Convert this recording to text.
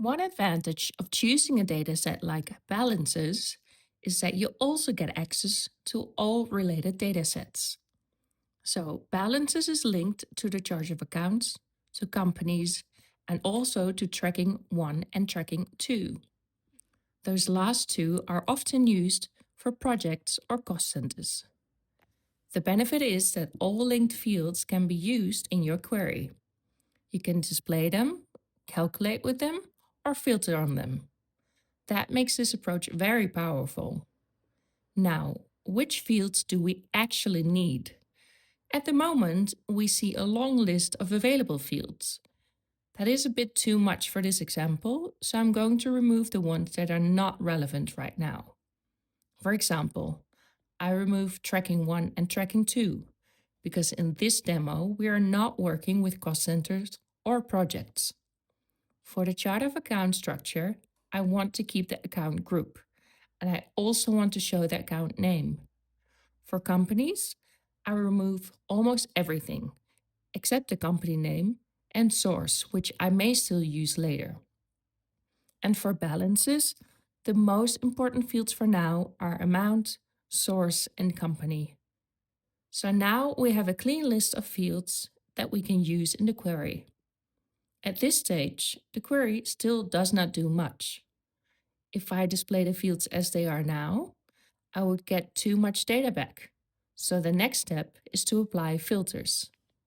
One advantage of choosing a dataset like balances is that you also get access to all related datasets. So, balances is linked to the charge of accounts, to companies, and also to tracking 1 and tracking 2. Those last two are often used for projects or cost centers. The benefit is that all linked fields can be used in your query. You can display them, calculate with them, or filter on them. That makes this approach very powerful. Now, which fields do we actually need? At the moment, we see a long list of available fields. That is a bit too much for this example, so I'm going to remove the ones that are not relevant right now. For example, I remove tracking 1 and tracking 2, because in this demo we are not working with cost centers or projects. For the chart of account structure, I want to keep the account group, and I also want to show the account name. For companies, I remove almost everything, except the company name and source, which I may still use later. And for balances, the most important fields for now are amount, source, and company. So now we have a clean list of fields that we can use in the query. At this stage, the query still does not do much. If I display the fields as they are now, I would get too much data back. So the next step is to apply filters.